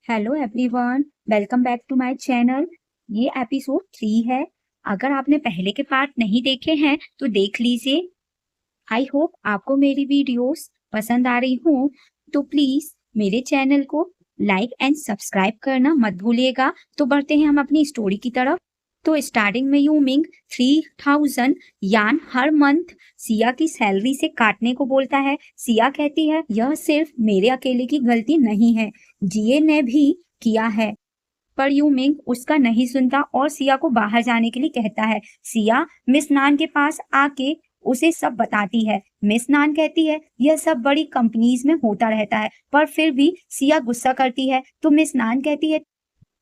Hello everyone, welcome back to my channel. ये episode 3 है। अगर आपने पहले के पार्ट नहीं देखे हैं तो देख लीजिए। आई होप आपको मेरी वीडियोस पसंद आ रही हो, तो प्लीज मेरे चैनल को लाइक एंड सब्सक्राइब करना मत भूलिएगा। तो बढ़ते हैं हम अपनी स्टोरी की तरफ। तो स्टार्टिंग में यू मिंग 3000 यान हर मंथ सिया की सैलरी से काटने को बोलता है। सिया कहती है यह सिर्फ मेरे अकेले की गलती नहीं है, जिये ने भी किया है। पर यू मिंग उसका नहीं सुनता और सिया को बाहर जाने के लिए कहता है। सिया मिस नान के पास आके उसे सब बताती है। मिस नान कहती है यह सब बड़ी कंपनीज में होता रहता है, पर फिर भी सिया गुस्सा करती है। तो मिस नान कहती है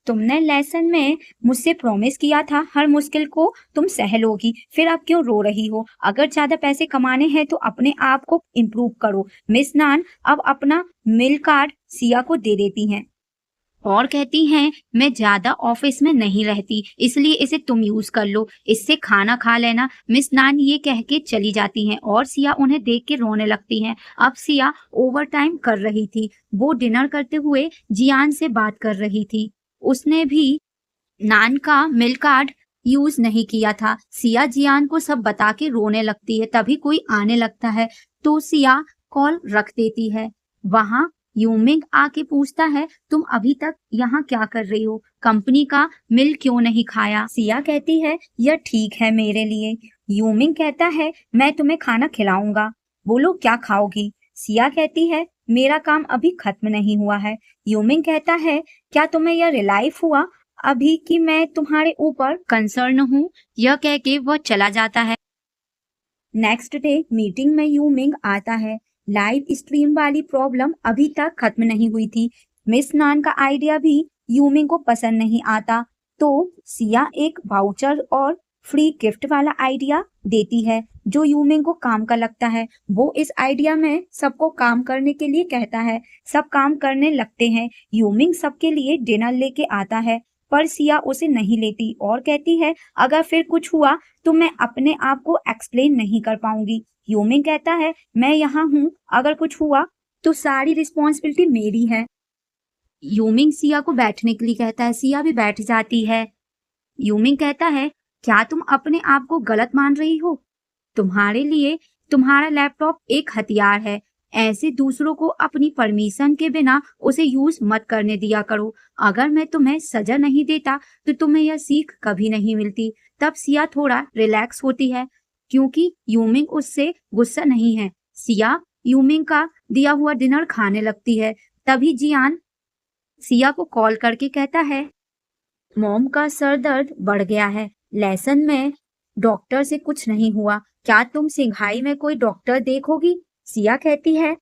तुमने लेसन में मुझसे प्रॉमिस किया था हर मुश्किल को तुम सह लोगी, फिर अब क्यों रो रही हो? अगर ज्यादा पैसे कमाने हैं तो अपने आप को इम्प्रूव करो। मिस नान अब अपना मिल कार्ड सिया को दे देती हैं और कहती हैं मैं ज्यादा ऑफिस में नहीं रहती, इसलिए इसे तुम यूज कर लो, इससे खाना खा लेना। मिस नान ये कह के चली जाती हैं और सिया उन्हें देख के रोने लगती हैं। अब सिया ओवर टाइम कर रही थी। वो डिनर करते हुए जियान से बात कर रही थी। उसने भी नान का मिल्क कार्ड यूज नहीं किया था। सिया जियान को सब बता के रोने लगती है। तभी कोई आने लगता है तो सिया कॉल रख देती है। वहां यूमिंग आके पूछता है तुम अभी तक यहाँ क्या कर रही हो? कंपनी का मिल क्यों नहीं खाया? सिया कहती है यह ठीक है मेरे लिए। यूमिंग कहता है मैं तुम्हें खाना खिलाऊंगा, बोलो क्या खाओगी? सिया कहती है मेरा काम अभी खत्म नहीं हुआ है। यूमिंग कहता है क्या तुम्हें यह रियलाइज हुआ अभी कि मैं तुम्हारे ऊपर कंसर्न हूँ? यह कह के वह चला जाता है। नेक्स्ट डे मीटिंग में यू मिंग आता है। लाइव स्ट्रीम वाली प्रॉब्लम अभी तक खत्म नहीं हुई थी। मिस नान का आइडिया भी यू मिंग को पसंद नहीं आता, तो सिया एक वाउचर और फ्री गिफ्ट वाला आइडिया देती है जो यू मिंग को काम का लगता है। वो इस आइडिया में सबको काम करने के लिए कहता है। सब काम करने लगते हैं। यू मिंग सबके लिए डिनर लेके आता है, पर सिया उसे नहीं लेती और कहती है अगर फिर कुछ हुआ तो मैं अपने आप को एक्सप्लेन नहीं कर पाऊंगी। यूमिंग कहता है मैं यहाँ हूँ, अगर कुछ हुआ तो सारी रिस्पॉन्सिबिलिटी मेरी है। यूमिंग सिया को बैठने के लिए कहता है। सिया भी बैठ जाती है। यूमिंग कहता है क्या तुम अपने आप को गलत मान रही हो? तुम्हारे लिए तुम्हारा लैपटॉप एक हथियार है। ऐसे दूसरों को अपनी परमिशन के बिना उसे यूज मत करने दिया करो। अगर मैं तुम्हें सजा नहीं देता तो तुम्हें यह सीख कभी नहीं मिलती। तब सिया थोड़ा रिलैक्स होती है क्योंकि यूमिंग उससे गुस्सा नहीं है। सिया यूमिंग का दिया हुआ डिनर खाने लगती है। तभी जियान सिया को कॉल करके कहता है मॉम का सर दर्द बढ़ गया है। लेसन में डॉक्टर से कुछ नहीं हुआ, क्या तुम सिंघाई में कोई डॉक्टर देखोगी? सिया कहती है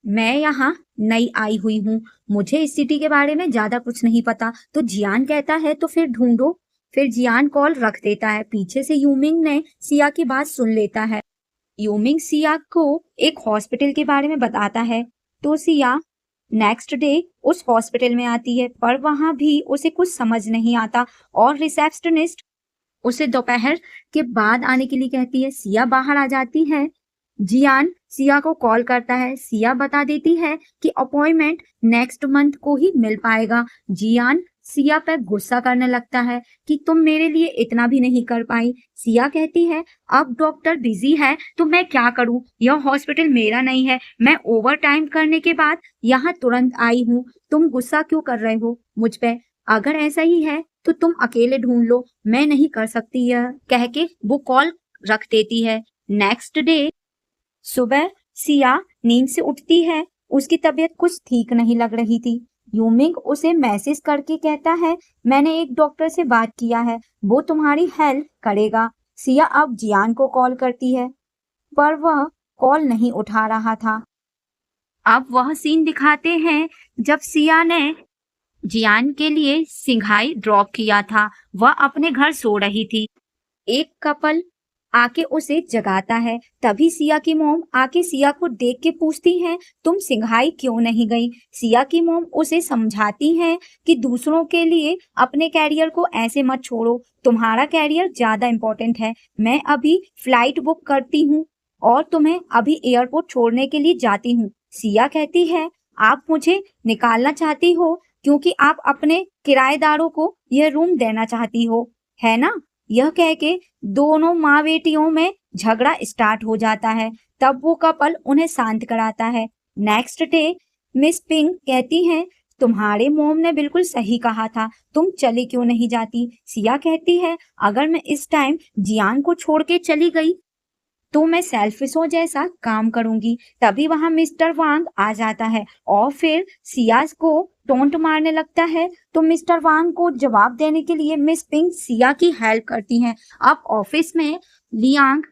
मैं यहाँ नई आई हुई हूँ, मुझे इस सिटी के बारे में ज्यादा कुछ नहीं पता। तो जियान कहता है तो फिर ढूंढो। फिर जियान कॉल रख देता है। पीछे से यूमिंग ने सिया की बात सुन लेता है। यूमिंग सिया को एक हॉस्पिटल के बारे में बताता है। तो सिया नेक्स्ट डे उस हॉस्पिटल में आती है, पर वहां भी उसे कुछ समझ नहीं आता और रिसेप्शनिस्ट उसे दोपहर के बाद आने के लिए कहती है। सिया बाहर आ जाती है। जियान सिया को कॉल करता है। सिया बता देती है कि अपॉइंटमेंट नेक्स्ट मंथ को ही मिल पाएगा। जियान सिया पर गुस्सा करने लगता है कि तुम मेरे लिए इतना भी नहीं कर पाई। सिया कहती है अब डॉक्टर बिजी है तो मैं क्या करूं? यह हॉस्पिटल मेरा नहीं है, मैं ओवर टाइम करने के बाद यहाँ तुरंत आई हूँ। तुम गुस्सा क्यों कर रहे हो मुझ पे? अगर ऐसा ही है तो तुम अकेले ढूंढ लो, मैं नहीं कर सकती। यह कह के वो कॉल रख देती है। नेक्स्ट डे सुबह सिया नींद से उठती है। उसकी तबीयत कुछ ठीक नहीं लग रही थी। यूमिंग उसे मैसेज करके कहता है मैंने एक डॉक्टर से बात किया है, वो तुम्हारी हेल्प करेगा। सिया अब जियान को कॉल करती है, पर वह कॉल नहीं उठा रहा था। अब वह सीन दिखाते हैं जब सिया ने जियान के लिए सिंघाई ड्रॉप किया था। वह अपने घर सो रही थी। एक कपल आके उसे जगाता है। तभी सिया की मोम आके सिया को देख के पूछती हैं तुम सिंघाई क्यों नहीं गई? सिया की मोम उसे समझाती हैं कि दूसरों के लिए अपने कैरियर को ऐसे मत छोड़ो, तुम्हारा कैरियर ज्यादा इम्पोर्टेंट है। मैं अभी फ्लाइट बुक करती हूँ और तुम्हें अभी एयरपोर्ट छोड़ने के लिए जाती हूँ। सिया कहती है आप मुझे निकालना चाहती हो क्योंकि आप अपने किराएदारों को यह रूम देना चाहती हो, है ना? यह कह के दोनों माँ बेटियों में झगड़ा स्टार्ट हो जाता है। तब वो कपल उन्हें शांत कराता है। नेक्स्ट डे मिस पिंक कहती हैं, तुम्हारे मॉम ने बिल्कुल सही कहा था, तुम चली क्यों नहीं जाती? सिया कहती है, अगर मैं इस टाइम जियान को छोड़ के चली गई तो मैं सेल्फिशों जैसा काम करूंगी। तभी वहां मिस्टर वांग आ जाता है और फिर सिया को टोंट मारने लगता है। तो मिस्टर वांग को जवाब देने के लिए मिस पिंक सिया की हेल्प करती हैं। अब ऑफिस में लियांग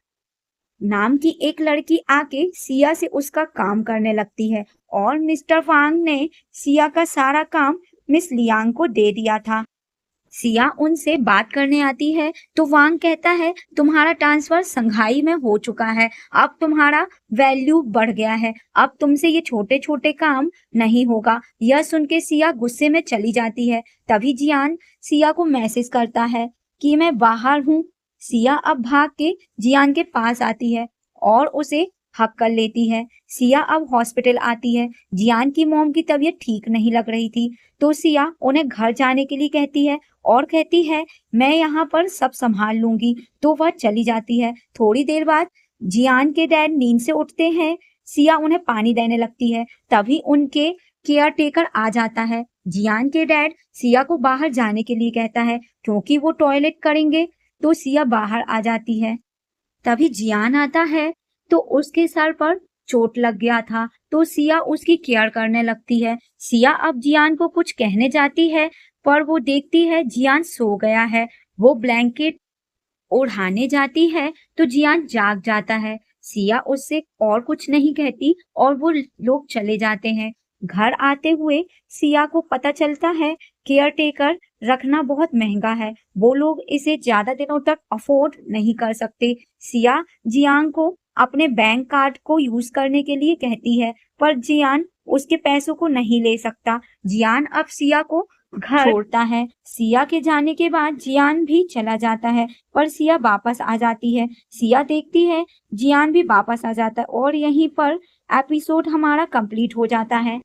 नाम की एक लड़की आके सिया से उसका काम करने लगती है और मिस्टर वांग ने सिया का सारा काम मिस लियांग को दे दिया था। सिया उनसे बात करने आती है तो वांग कहता है, तुम्हारा ट्रांसफर संघाई में हो चुका है, अब तुम्हारा वैल्यू बढ़ गया है, अब तुमसे ये छोटे छोटे काम नहीं होगा। यह सुन के सिया गुस्से में चली जाती है। तभी जियान सिया को मैसेज करता है कि मैं बाहर हूँ। सिया अब भाग के जियान के पास आती है और उसे हक कर लेती है। सिया अब हॉस्पिटल आती है। जियान की मॉम की तबीयत ठीक नहीं लग रही थी तो सिया उन्हें घर जाने के लिए कहती है और कहती है, मैं यहाँ पर सब संभाल लूंगी। तो वह चली जाती है। थोड़ी देर बाद जियान के डैड नींद से उठते हैं। सिया उन्हें पानी देने लगती है। तभी उनके केयर टेकर आ जाता है। जियान के डैड सिया को बाहर जाने के लिए कहता है क्योंकि वो टॉयलेट करेंगे। तो सिया बाहर आ जाती है। तभी जियान आता है तो उसके सर पर चोट लग गया था तो सिया उसकी केयर करने लगती है। सिया अब जियान को कुछ कहने जाती है पर वो देखती है जियान सो गया है। वो ब्लैंकेट ओढ़ाने जाती है तो जियान जाग जाता है। सिया उससे और कुछ नहीं कहती और वो लोग चले जाते हैं। घर आते हुए सिया को पता चलता है केयर टेकर रखना बहुत महंगा है, वो लोग इसे ज्यादा दिनों तक अफोर्ड नहीं कर सकते। सिया जियान को अपने बैंक कार्ड को यूज करने के लिए कहती है पर जियान उसके पैसों को नहीं ले सकता। जियान अब सिया को घर छोड़ता है। सिया के जाने के बाद जियान भी चला जाता है पर सिया वापस आ जाती है। सिया देखती है जियान भी वापस आ जाता है और यहीं पर एपिसोड हमारा कंप्लीट हो जाता है।